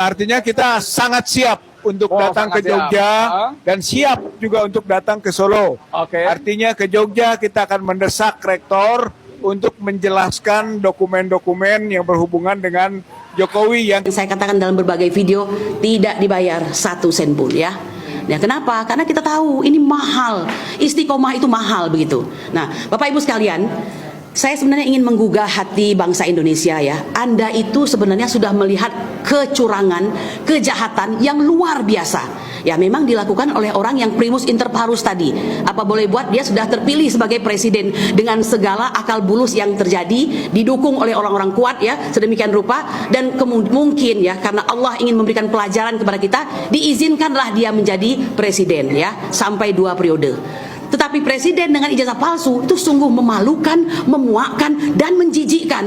Artinya kita sangat siap untuk datang ke Jogja dan siap juga untuk datang ke Solo. Artinya ke Jogja kita akan mendesak rektor untuk menjelaskan dokumen-dokumen yang berhubungan dengan Jokowi yang saya katakan dalam berbagai video tidak dibayar 1 sen pun ya. Ya kenapa? Karena kita tahu ini mahal. Istiqomah itu mahal begitu. Nah, Bapak Ibu sekalian, saya sebenarnya ingin menggugah hati bangsa Indonesia ya. Anda itu sebenarnya sudah melihat kecurangan, kejahatan yang luar biasa. Ya memang dilakukan oleh orang yang primus inter pares tadi. Apa boleh buat dia sudah terpilih sebagai presiden dengan segala akal bulus yang terjadi, didukung oleh orang-orang kuat ya, sedemikian rupa, dan mungkin ya karena Allah ingin memberikan pelajaran kepada kita, diizinkanlah dia menjadi presiden ya sampai 2 periode. Tetapi presiden dengan ijazah palsu itu sungguh memalukan, memuakkan, dan menjijikkan.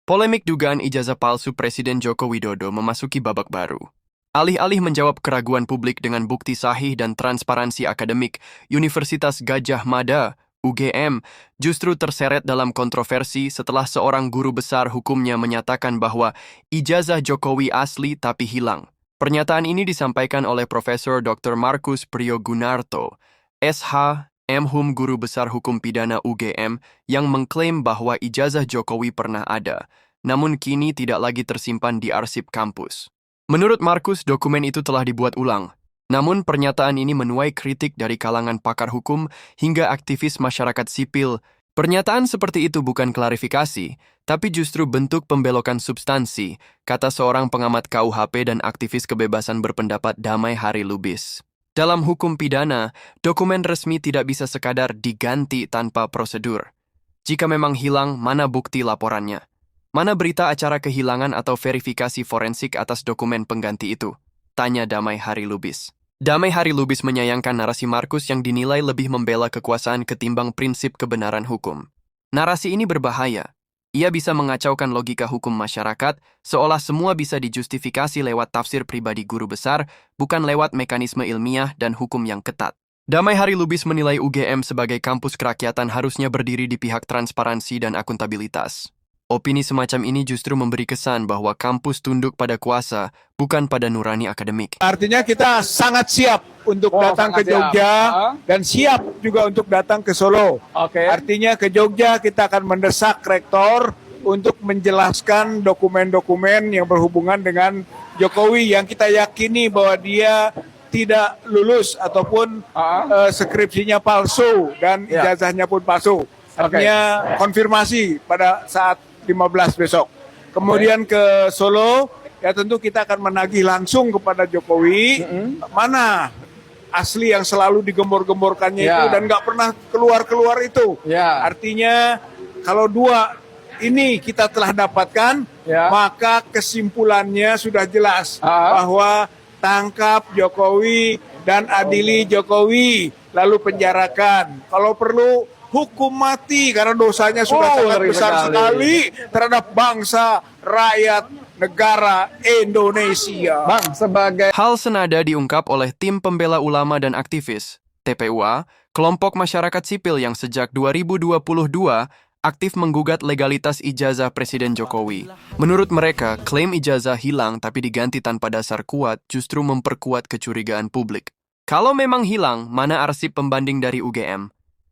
Polemik dugaan ijazah palsu Presiden Joko Widodo memasuki babak baru. Alih-alih menjawab keraguan publik dengan bukti sahih dan transparansi akademik, Universitas Gadjah Mada UGM justru terseret dalam kontroversi setelah seorang guru besar hukumnya menyatakan bahwa ijazah Jokowi asli tapi hilang. Pernyataan ini disampaikan oleh Profesor Dr. Markus Priyogunarto, SH, M.Hum Guru Besar Hukum Pidana UGM, yang mengklaim bahwa ijazah Jokowi pernah ada, namun kini tidak lagi tersimpan di arsip kampus. Menurut Markus, dokumen itu telah dibuat ulang. Namun pernyataan ini menuai kritik dari kalangan pakar hukum hingga aktivis masyarakat sipil. Pernyataan seperti itu bukan klarifikasi, tapi justru bentuk pembelokan substansi, kata seorang pengamat KUHP dan aktivis kebebasan berpendapat Damai Hari Lubis. Dalam hukum pidana, dokumen resmi tidak bisa sekadar diganti tanpa prosedur. Jika memang hilang, mana bukti laporannya? Mana berita acara kehilangan atau verifikasi forensik atas dokumen pengganti itu? Tanya Damai Hari Lubis. Damai Hari Lubis menyayangkan narasi Markus yang dinilai lebih membela kekuasaan ketimbang prinsip kebenaran hukum. Narasi ini berbahaya. Ia bisa mengacaukan logika hukum masyarakat, seolah semua bisa dijustifikasi lewat tafsir pribadi guru besar, bukan lewat mekanisme ilmiah dan hukum yang ketat. Damai Hari Lubis menilai UGM sebagai kampus kerakyatan harusnya berdiri di pihak transparansi dan akuntabilitas. Opini semacam ini justru memberi kesan bahwa kampus tunduk pada kuasa, bukan pada nurani akademik. Artinya kita sangat siap untuk datang ke Jogja dan siap juga untuk datang ke Solo. Artinya ke Jogja kita akan mendesak rektor untuk menjelaskan dokumen-dokumen yang berhubungan dengan Jokowi yang kita yakini bahwa dia tidak lulus ataupun skripsinya palsu dan ijazahnya pun palsu. Artinya konfirmasi pada saat 15 besok. Kemudian ke Solo, ya tentu kita akan menagih langsung kepada Jokowi, mana asli yang selalu digembor-gemborkannya itu dan nggak pernah keluar-keluar itu. Artinya kalau 2 ini kita telah dapatkan, maka kesimpulannya sudah jelas bahwa tangkap Jokowi dan adili Jokowi, lalu penjarakan. Kalau perlu hukum mati karena dosanya sudah sangat besar sekali terhadap bangsa, rakyat, negara Indonesia. Bang, sebagai Hal senada diungkap oleh tim pembela ulama dan aktivis, TPUA, kelompok masyarakat sipil yang sejak 2022 aktif menggugat legalitas ijazah Presiden Jokowi. Menurut mereka, klaim ijazah hilang tapi diganti tanpa dasar kuat justru memperkuat kecurigaan publik. Kalau memang hilang, mana arsip pembanding dari UGM?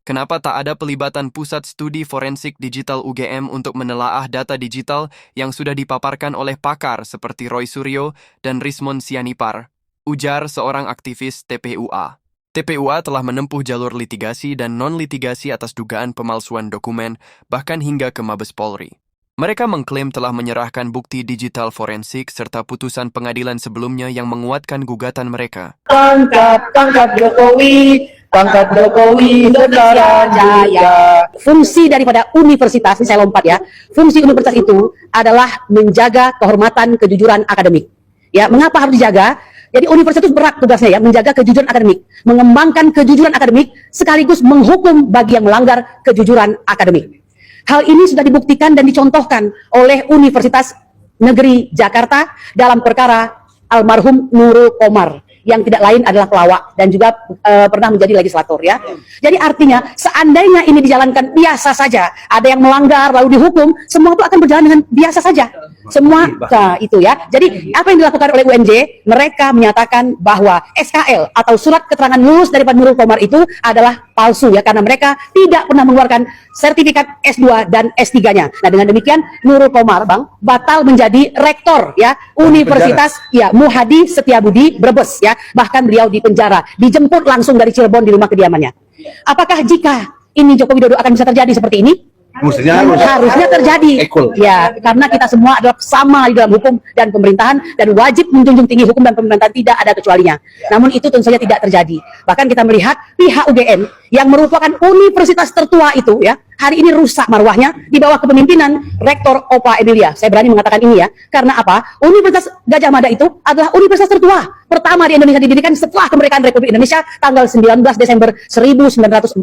Kenapa tak ada pelibatan Pusat Studi Forensik Digital UGM untuk menelaah data digital yang sudah dipaparkan oleh pakar seperti Roy Suryo dan Rismon Sianipar? Ujar seorang aktivis TPUA. TPUA telah menempuh jalur litigasi dan non-litigasi atas dugaan pemalsuan dokumen, bahkan hingga ke Mabes Polri. Mereka mengklaim telah menyerahkan bukti digital forensik serta putusan pengadilan sebelumnya yang menguatkan gugatan mereka. tangkap Jokowi, tangkap Jokowi, saudara Jaya. Fungsi daripada universitas, ini saya lompat ya, fungsi universitas itu adalah menjaga kehormatan kejujuran akademik. Ya, mengapa harus dijaga? Jadi universitas itu berat tugasnya ya, menjaga kejujuran akademik, mengembangkan kejujuran akademik, sekaligus menghukum bagi yang melanggar kejujuran akademik. Hal ini sudah dibuktikan dan dicontohkan oleh Universitas Negeri Jakarta dalam perkara almarhum Nurul Komar yang tidak lain adalah pelawak dan juga pernah menjadi legislator ya. Jadi artinya seandainya ini dijalankan biasa saja, ada yang melanggar lalu dihukum, semua itu akan berjalan dengan biasa saja. Semua nah, itu ya. Jadi apa yang dilakukan oleh UNJ, mereka menyatakan bahwa SKL atau surat keterangan lulus daripada Nurul Komar itu adalah palsu ya, karena mereka tidak pernah mengeluarkan sertifikat S2 dan S3-nya. Nah, dengan demikian Nurul Komar, Bang, batal menjadi rektor ya Universitas ya Muhadi Setiabudi Brebes ya. Bahkan beliau dipenjara, dijemput langsung dari Cirebon di rumah kediamannya. Apakah jika ini Joko Widodo akan bisa terjadi seperti ini? Harusnya terjadi ya, karena kita semua adalah sama di dalam hukum dan pemerintahan dan wajib menjunjung tinggi hukum dan pemerintahan, tidak ada kecualinya. Namun itu tentu saja tidak terjadi. Bahkan kita melihat pihak UGM yang merupakan universitas tertua itu ya, hari ini rusak marwahnya di bawah kepemimpinan Rektor Opa Emilia. Saya berani mengatakan ini ya, karena apa? Universitas Gadjah Mada itu adalah universitas tertua pertama di Indonesia, didirikan setelah kemerdekaan Republik Indonesia tanggal 19 Desember 1949,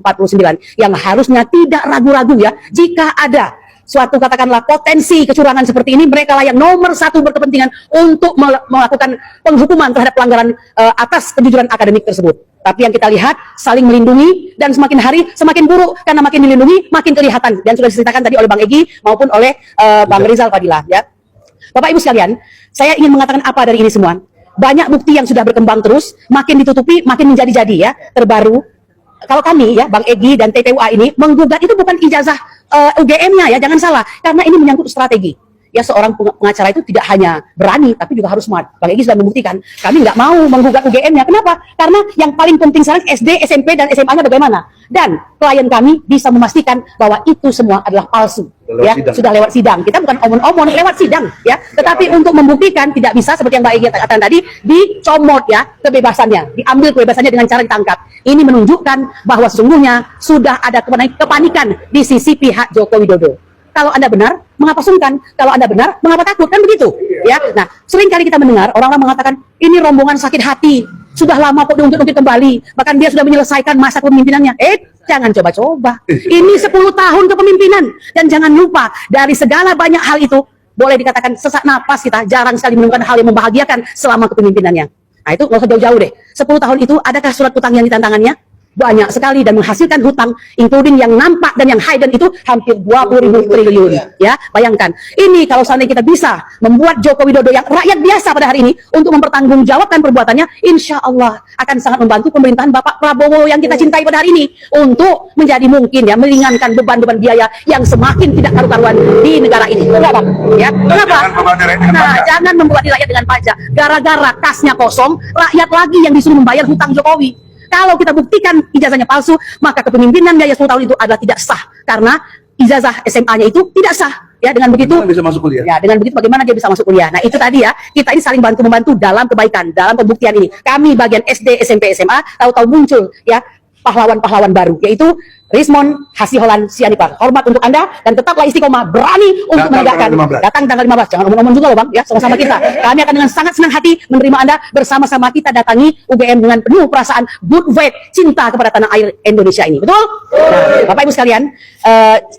yang harusnya tidak ragu-ragu ya, jika ada suatu katakanlah potensi kecurangan seperti ini, mereka lah yang nomor satu berkepentingan untuk melakukan penghukuman terhadap pelanggaran atas kejujuran akademik tersebut. Tapi yang kita lihat saling melindungi dan semakin hari semakin buruk, karena makin dilindungi makin kelihatan, dan sudah diceritakan tadi oleh Bang Egy maupun oleh Bang Rizal Fadila ya. Bapak Ibu sekalian, saya ingin mengatakan apa dari ini semua? Banyak bukti yang sudah berkembang terus, makin ditutupi makin menjadi-jadi ya. Terbaru kalau kami ya Bang Egy dan TPUA ini menggugat itu bukan ijazah UGM-nya ya, jangan salah, karena ini menyangkut strategi. Ya, seorang pengacara itu tidak hanya berani tapi juga harus smart. Bang Egy sudah membuktikan. Kami nggak mau menggugat UGM-nya. Kenapa? Karena yang paling penting sekarang SD, SMP dan SMA-nya bagaimana. Dan klien kami bisa memastikan bahwa itu semua adalah palsu. Ya, sudah lewat sidang. Kita bukan omong-omong, lewat sidang ya. Tetapi untuk membuktikan tidak bisa seperti yang Mbak Egy katakan tadi, dicomot ya kebebasannya, diambil kebebasannya dengan cara ditangkap. Ini menunjukkan bahwa sesungguhnya sudah ada kepanikan di sisi pihak Joko Widodo. Kalau Anda benar, mengapa sungkan? Kalau Anda benar, mengapa takut? Kan begitu ya. Nah, sering kali kita mendengar orang-orang mengatakan ini rombongan sakit hati, sudah lama kok diungkit-ungkit kembali, bahkan dia sudah menyelesaikan masa kepemimpinannya. Jangan coba-coba. Ini 10 tahun kepemimpinan. Dan jangan lupa, dari segala banyak hal itu, boleh dikatakan sesak napas kita jarang sekali menemukan hal yang membahagiakan selama kepemimpinannya. Nah, itu nggak usah jauh-jauh deh. 10 tahun itu, adakah surat utang yang ditantangannya? Banyak sekali, dan menghasilkan hutang, including yang nampak dan yang hidden itu hampir 20.000 triliun. Ya, bayangkan. Ini kalau seandainya kita bisa membuat Joko Widodo yang rakyat biasa pada hari ini untuk mempertanggungjawabkan perbuatannya, insya Allah akan sangat membantu pemerintahan Bapak Prabowo yang kita cintai pada hari ini untuk menjadi mungkin ya meringankan beban-beban biaya yang semakin tidak karu-karuan di negara ini. Kenapa? Ya, kenapa? Nah, jangan membuat rakyat dengan pajak. Gara-gara kasnya kosong, rakyat lagi yang disuruh membayar hutang Jokowi. Kalau kita buktikan ijazahnya palsu, maka kepemimpinan biaya 10 tahun itu adalah tidak sah, karena ijazah SMA-nya itu tidak sah. Ya, dengan begitu bisa masuk kuliah. Ya, dengan begitu bagaimana dia bisa masuk kuliah? Nah, itu tadi ya, kita ini saling bantu-membantu dalam kebaikan, dalam pembuktian ini. Kami bagian SD, SMP, SMA, tahu-tahu muncul ya pahlawan-pahlawan baru, yaitu Rismon Hasiholan Sianipar. Hormat untuk Anda dan tetaplah istiqomah, berani untuk menegakkan. Datang tanggal 15. Jangan omong-omong juga loh Bang, ya, sama-sama kita. Kami akan dengan sangat senang hati menerima Anda, bersama-sama kita datangi UGM dengan penuh perasaan good vibe, cinta kepada tanah air Indonesia ini. Betul? Nah, Bapak Ibu sekalian,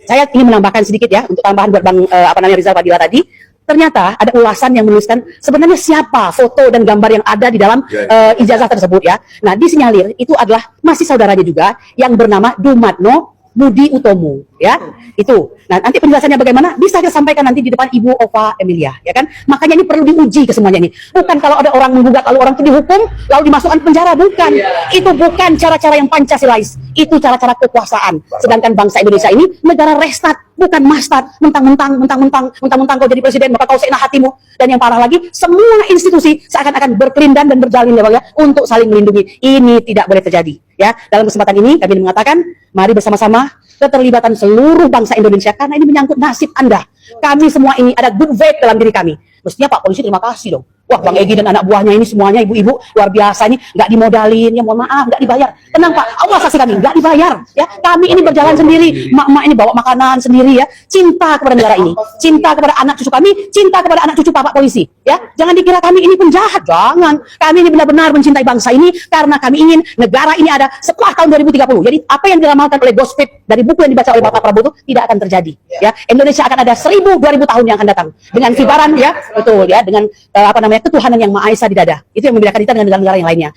saya ingin menambahkan sedikit ya untuk tambahan buat Bang Rizal Fadila tadi. Ternyata ada ulasan yang menuliskan sebenarnya siapa foto dan gambar yang ada di dalam ijazah tersebut ya. Nah, disinyalir itu adalah masih saudaranya juga yang bernama Dumatno Budi Utomo ya. Itu. Nah, nanti penjelasannya bagaimana bisa kita sampaikan nanti di depan Ibu Opa Emilia ya kan. Makanya ini perlu diuji kesemuanya ini. Bukan kalau ada orang menggugat lalu orang itu dihukum lalu dimasukkan penjara, bukan. Itu bukan cara-cara yang Pancasilais. Itu cara-cara kekuasaan. Sedangkan bangsa Indonesia ini negara restart, bukan mastad. Mentang-mentang kau jadi presiden maka kau seenak hatimu. Dan yang parah lagi, semua institusi seakan-akan berkelindan dan berjalin ya Bang ya untuk saling melindungi. Ini tidak boleh terjadi ya. Dalam kesempatan ini kami mengatakan, mari bersama-sama keterlibatan seluruh bangsa Indonesia, karena ini menyangkut nasib Anda. Kami semua ini ada good faith dalam diri kami. Mestinya Pak Polisi terima kasih dong. Wah, Bang Egy dan anak buahnya ini semuanya ibu-ibu luar biasa ini, nggak dimodalin, ya mohon maaf, nggak dibayar. Tenang Pak, Allah saksi kami, nggak dibayar. Ya, kami ini berjalan sendiri, mak-mak ini bawa makanan sendiri ya. Cinta kepada negara ini, cinta kepada anak cucu kami, cinta kepada anak cucu Bapak Polisi. Ya, jangan dikira kami ini penjahat, jangan. Kami ini benar-benar mencintai bangsa ini karena kami ingin negara ini ada setelah tahun 2030. Jadi apa yang diramalkan oleh Gospel dari buku yang dibaca oleh Bapak Prabowo itu tidak akan terjadi. Ya, Indonesia akan ada 1000-2000 tahun yang akan datang dengan vibaran ya, betul ya, dengan ketuhanan yang Maha Esa di dada. Itu yang membedakan kita dengan negara-negara yang lainnya.